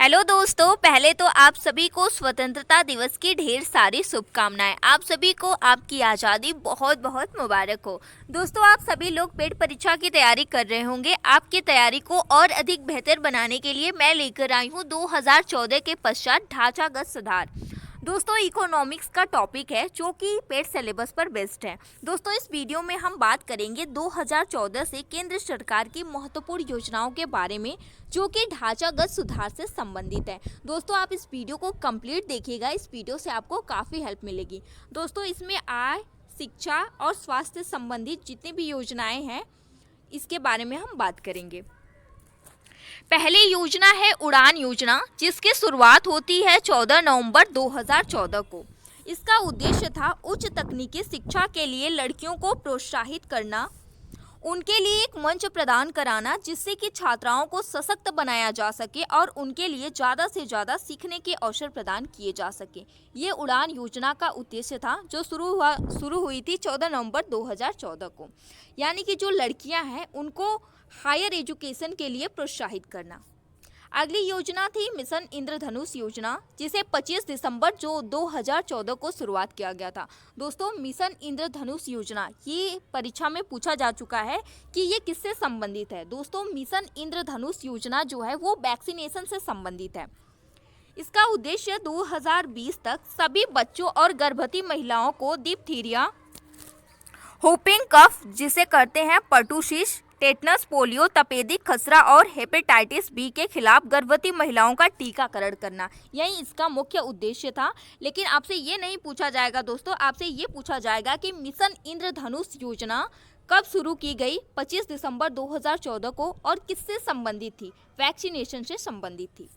Hello दोस्तों, पहले तो आप सभी को स्वतंत्रता दिवस की ढेर सारी शुभकामनाएं। आप सभी को आपकी आज़ादी बहुत बहुत मुबारक हो। दोस्तों, आप सभी लोग पेड परीक्षा की तैयारी कर रहे होंगे। आपकी तैयारी को और अधिक बेहतर बनाने के लिए मैं लेकर आई हूँ 2014 के पश्चात ढांचागत सुधार। दोस्तों, इकोनॉमिक्स का टॉपिक है जो कि पेड सिलेबस पर बेस्ड है। दोस्तों, इस वीडियो में हम बात करेंगे 2014 से केंद्र सरकार की महत्वपूर्ण योजनाओं के बारे में जो कि ढांचागत सुधार से संबंधित है। दोस्तों, आप इस वीडियो को कंप्लीट देखिएगा। इस वीडियो से आपको काफ़ी हेल्प मिलेगी। दोस्तों, इसमें आय, शिक्षा और स्वास्थ्य संबंधित जितनी भी योजनाएं हैं इसके बारे में हम बात करेंगे। पहली योजना है उड़ान योजना, जिसकी शुरुआत होती है 14 नवंबर 2014 को। इसका उद्देश्य था उच्च तकनीकी शिक्षा के लिए लड़कियों को प्रोत्साहित करना, उनके लिए एक मंच प्रदान कराना जिससे कि छात्राओं को सशक्त बनाया जा सके और उनके लिए ज़्यादा से ज़्यादा सीखने के अवसर प्रदान किए जा सके। ये उड़ान योजना का उद्देश्य था जो शुरू हुई थी 14 नवंबर 2014 को। यानी कि जो लड़कियां हैं उनको हायर एजुकेशन के लिए प्रोत्साहित करना। अगली योजना थी मिशन इंद्रधनुष योजना, जिसे 25 दिसंबर जो 2014 को शुरुआत किया गया था। दोस्तों, मिशन इंद्रधनुष योजना ये परीक्षा में पूछा जा चुका है कि ये किससे संबंधित है। दोस्तों, मिशन इंद्रधनुष योजना जो है वो वैक्सीनेशन से संबंधित है। इसका उद्देश्य 2020 तक सभी बच्चों और गर्भवती महिलाओं को डिप्थीरिया, होपिंग कफ जिसे कहते हैं पर्टूसिस, टेटनस, पोलियो, तपेदिक खसरा और हेपेटाइटिस बी के खिलाफ गर्भवती महिलाओं का टीकाकरण करना, यही इसका मुख्य उद्देश्य था। लेकिन आपसे ये नहीं पूछा जाएगा दोस्तों, आपसे ये पूछा जाएगा कि मिशन इंद्रधनुष योजना कब शुरू की गई, 25 दिसंबर 2014 को, और किससे संबंधित थी? वैक्सीनेशन से संबंधित थी।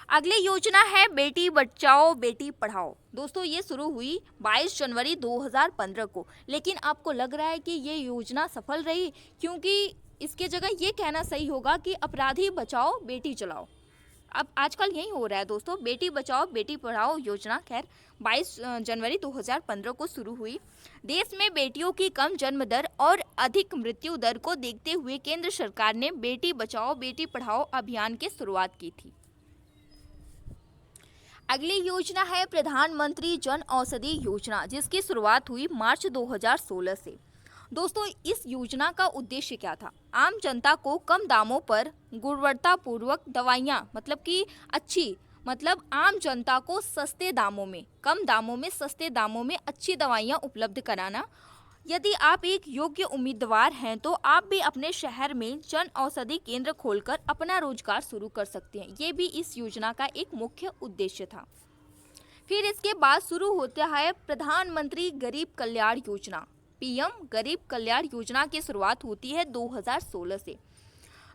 अगली योजना है बेटी बचाओ बेटी पढ़ाओ। दोस्तों, ये शुरू हुई 22 जनवरी 2015 को। लेकिन आपको लग रहा है कि ये योजना सफल रही, क्योंकि इसके जगह ये कहना सही होगा कि अपराधी बचाओ बेटी चलाओ। अब आजकल यही हो रहा है दोस्तों, बेटी बचाओ बेटी पढ़ाओ योजना खैर 22 जनवरी 2015 को शुरू हुई। देश में बेटियों की कम जन्म दर और अधिक मृत्यु दर को देखते हुए केंद्र सरकार ने बेटी बचाओ बेटी पढ़ाओ अभियान की शुरुआत की थी। अगली योजना है प्रधानमंत्री जन औषधि योजना, जिसकी शुरुआत हुई मार्च 2016 से। दोस्तों, इस योजना का उद्देश्य क्या था? आम जनता को कम दामों पर गुणवत्तापूर्वक दवाइयाँ, मतलब कि आम जनता को सस्ते दामों में, कम दामों में सस्ते दामों में अच्छी दवाइयाँ उपलब्ध कराना। यदि आप एक योग्य उम्मीदवार हैं तो आप भी अपने शहर में जन औषधि केंद्र खोलकर अपना रोजगार शुरू कर सकते हैं। ये भी इस योजना का एक मुख्य उद्देश्य था। फिर इसके बाद शुरू होता है प्रधानमंत्री गरीब कल्याण योजना, पीएम गरीब कल्याण योजना की शुरुआत होती है 2016 से।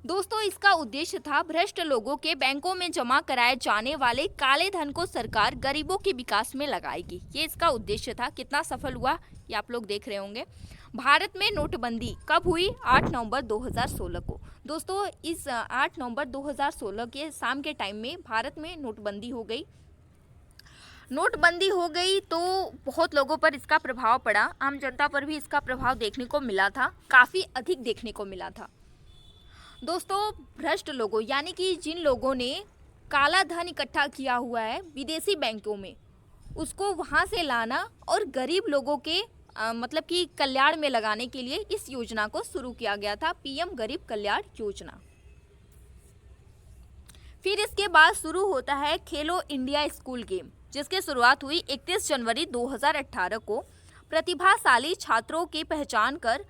दोस्तों, इसका उद्देश्य था भ्रष्ट लोगों के बैंकों में जमा कराए जाने वाले काले धन को सरकार गरीबों के विकास में लगाएगी। ये इसका उद्देश्य था। कितना सफल हुआ ये आप लोग देख रहे होंगे। भारत में नोटबंदी कब हुई? 8 नवंबर 2016 को। दोस्तों, इस 8 नवंबर 2016 के शाम के टाइम में भारत में नोटबंदी हो गई। नोटबंदी हो गई तो बहुत लोगों पर इसका प्रभाव पड़ा। आम जनता पर भी इसका प्रभाव देखने को मिला था, काफ़ी अधिक देखने को मिला था। दोस्तों, भ्रष्ट लोगों यानी कि जिन लोगों ने काला धन इकट्ठा किया हुआ है विदेशी बैंकों में, उसको वहाँ से लाना और गरीब लोगों के मतलब कि कल्याण में लगाने के लिए इस योजना को शुरू किया गया था, पीएम गरीब कल्याण योजना। फिर इसके बाद शुरू होता है खेलो इंडिया स्कूल गेम, जिसकी शुरुआत हुई 31 जनवरी 2018 को। प्रतिभाशाली छात्रों की पहचान कर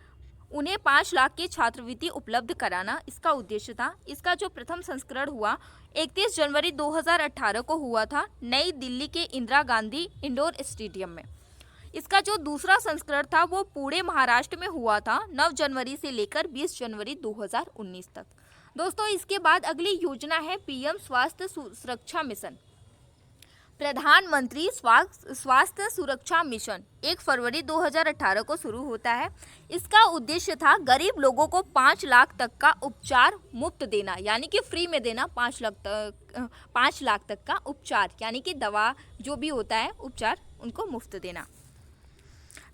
उन्हें 5 लाख की छात्रवृत्ति उपलब्ध कराना इसका उद्देश्य था। इसका जो प्रथम संस्करण हुआ 31 जनवरी 2018 को हुआ था नई दिल्ली के इंदिरा गांधी इंडोर स्टेडियम में। इसका जो दूसरा संस्करण था वो पुणे महाराष्ट्र में हुआ था 9 जनवरी से लेकर 20 जनवरी 2019 तक। दोस्तों, इसके बाद अगली योजना है पीएम स्वास्थ्य सुरक्षा मिशन। प्रधानमंत्री स्वास्थ्य सुरक्षा मिशन 1 फरवरी 2018 को शुरू होता है। इसका उद्देश्य था गरीब लोगों को 5 लाख तक का उपचार मुफ्त देना, यानी कि फ्री में देना। 5 लाख तक का उपचार यानी कि दवा जो भी होता है उपचार उनको मुफ्त देना।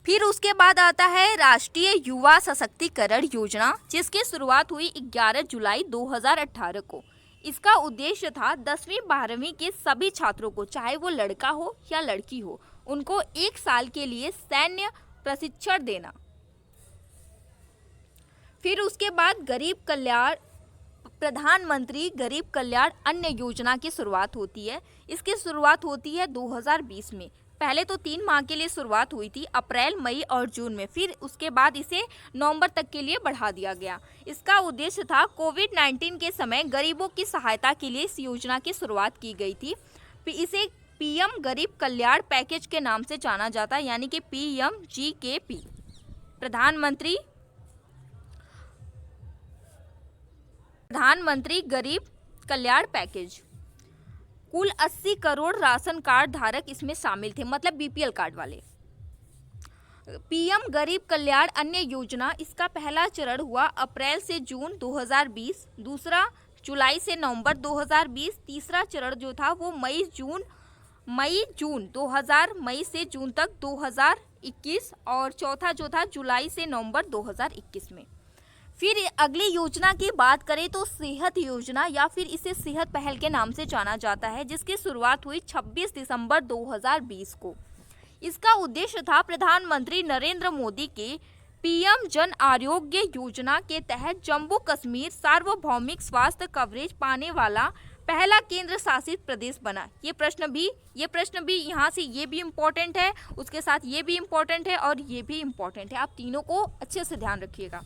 फिर उसके बाद आता है राष्ट्रीय युवा सशक्तिकरण योजना, जिसकी शुरुआत हुई 11 जुलाई 2018 को। इसका उद्देश्य था 10वीं 12वीं के सभी छात्रों को, चाहे वो लड़का हो या लड़की हो, उनको 1 साल के लिए सैन्य प्रशिक्षण देना। फिर उसके बाद प्रधानमंत्री गरीब कल्याण अन्न योजना की शुरुआत होती है। इसकी शुरुआत होती है 2020 में। पहले तो 3 माह के लिए शुरुआत हुई थी, अप्रैल, मई और जून में। फिर उसके बाद इसे नवंबर तक के लिए बढ़ा दिया गया। इसका उद्देश्य था कोविड-19 के समय गरीबों की सहायता के लिए इस योजना की शुरुआत की गई थी। इसे पीएम गरीब कल्याण पैकेज के नाम से जाना जाता है, यानी कि PMGKP, प्रधानमंत्री गरीब कल्याण पैकेज। कुल 80 करोड़ राशन कार्ड धारक इसमें शामिल थे, मतलब BPL कार्ड वाले। पीएम गरीब कल्याण अन्न योजना, इसका पहला चरण हुआ अप्रैल से जून 2020, दूसरा जुलाई से नवंबर 2020, तीसरा चरण जो था वो मई से जून तक 2021 और चौथा जो था जुलाई से नवंबर 2021 में। फिर अगली योजना की बात करें तो सेहत योजना, या फिर इसे सेहत पहल के नाम से जाना जाता है, जिसकी शुरुआत हुई 26 दिसंबर 2020 को। इसका उद्देश्य था प्रधानमंत्री नरेंद्र मोदी के पीएम जन आरोग्य योजना के तहत जम्मू कश्मीर सार्वभौमिक स्वास्थ्य कवरेज पाने वाला पहला केंद्र शासित प्रदेश बना। ये प्रश्न भी यहाँ से ये भी इम्पोर्टेंट है, उसके साथ ये भी इम्पोर्टेंट है और ये भी इम्पोर्टेंट है। आप तीनों को अच्छे से ध्यान रखिएगा।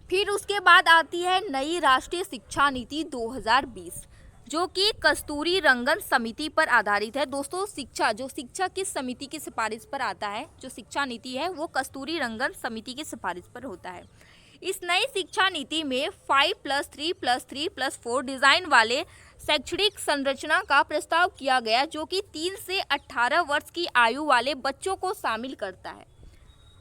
फिर उसके बाद आती है नई राष्ट्रीय शिक्षा नीति 2020, जो कि कस्तूरी रंगन समिति पर आधारित है। दोस्तों, शिक्षा किस समिति की सिफारिश पर आता है? जो शिक्षा नीति है वो कस्तूरी रंगन समिति की सिफारिश पर होता है। इस नई शिक्षा नीति में 5+3+3+4 डिजाइन वाले शैक्षणिक संरचना का प्रस्ताव किया गया, जो कि 3 से 18 वर्ष की आयु वाले बच्चों को शामिल करता है।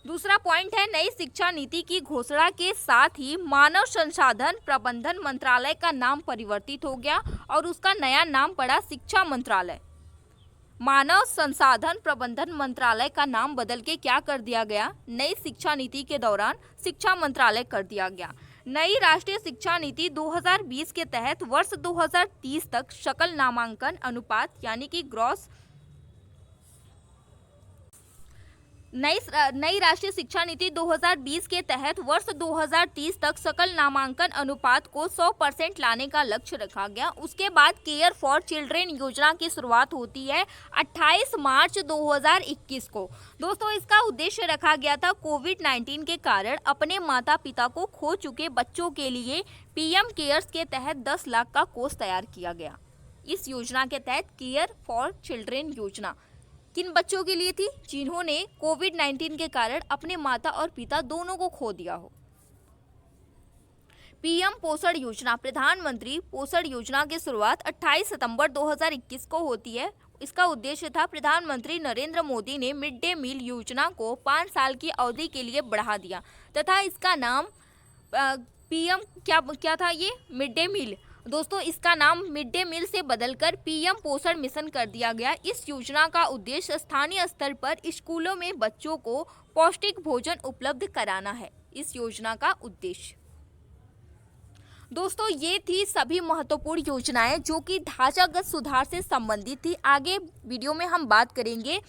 दूसरा पॉइंट है, नई शिक्षा नीति की घोषणा के साथ ही मानव संसाधन प्रबंधन मंत्रालय का नाम परिवर्तित हो गया और उसका नया नाम पड़ा शिक्षा मंत्रालय। मानव संसाधन प्रबंधन मंत्रालय का नाम बदल के क्या कर दिया गया? नई शिक्षा नीति के दौरान शिक्षा मंत्रालय कर दिया गया। नई राष्ट्रीय शिक्षा नीति 2020 के तहत वर्ष 2030 तक सकल नामांकन अनुपात, यानी कि नई राष्ट्रीय शिक्षा नीति 2020 के तहत वर्ष 2030 तक सकल नामांकन अनुपात को 100% लाने का लक्ष्य रखा गया। उसके बाद केयर फॉर चिल्ड्रेन योजना की शुरुआत होती है 28 मार्च 2021 को। दोस्तों, इसका उद्देश्य रखा गया था कोविड-19 के कारण अपने माता पिता को खो चुके बच्चों के लिए पीएम केयर्स के तहत 10 लाख का कोष तैयार किया गया। इस योजना के तहत केयर फॉर चिल्ड्रेन योजना किन बच्चों के लिए थी? जिन्होंने कोविड-19 के कारण अपने माता और पिता दोनों को खो दिया हो। पीएम पोषण योजना, प्रधानमंत्री पोषण योजना की शुरुआत 28 सितंबर 2021 को होती है। इसका उद्देश्य था प्रधानमंत्री नरेंद्र मोदी ने मिड डे मील योजना को 5 साल की अवधि के लिए बढ़ा दिया तथा इसका नाम पीएम क्या था? ये मिड डे मील। दोस्तों, इसका नाम मिड डे मील से बदलकर पीएम पोषण मिशन कर दिया गया। इस योजना का उद्देश्य स्थानीय स्तर पर स्कूलों में बच्चों को पौष्टिक भोजन उपलब्ध कराना है। इस योजना का उद्देश्य। दोस्तों, ये थी सभी महत्वपूर्ण योजनाएं जो कि ढांचागत सुधार से संबंधित थी। आगे वीडियो में हम बात करेंगे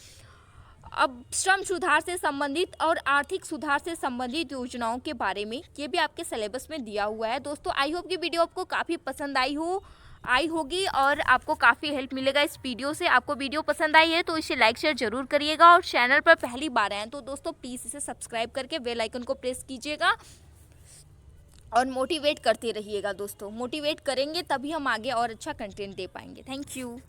अब श्रम सुधार से संबंधित और आर्थिक सुधार से संबंधित योजनाओं के बारे में। ये भी आपके सिलेबस में दिया हुआ है। दोस्तों, आई होप कि वीडियो आपको काफ़ी पसंद आई होगी और आपको काफ़ी हेल्प मिलेगा इस वीडियो से। आपको वीडियो पसंद आई है तो इसे लाइक शेयर जरूर करिएगा और चैनल पर पहली बार आए हैं तो दोस्तों प्लीज़ इसे सब्सक्राइब करके बेल आइकन को प्रेस कीजिएगा और मोटिवेट करते रहिएगा। दोस्तों, मोटिवेट करेंगे तभी हम आगे और अच्छा कंटेंट दे पाएंगे। Thank you.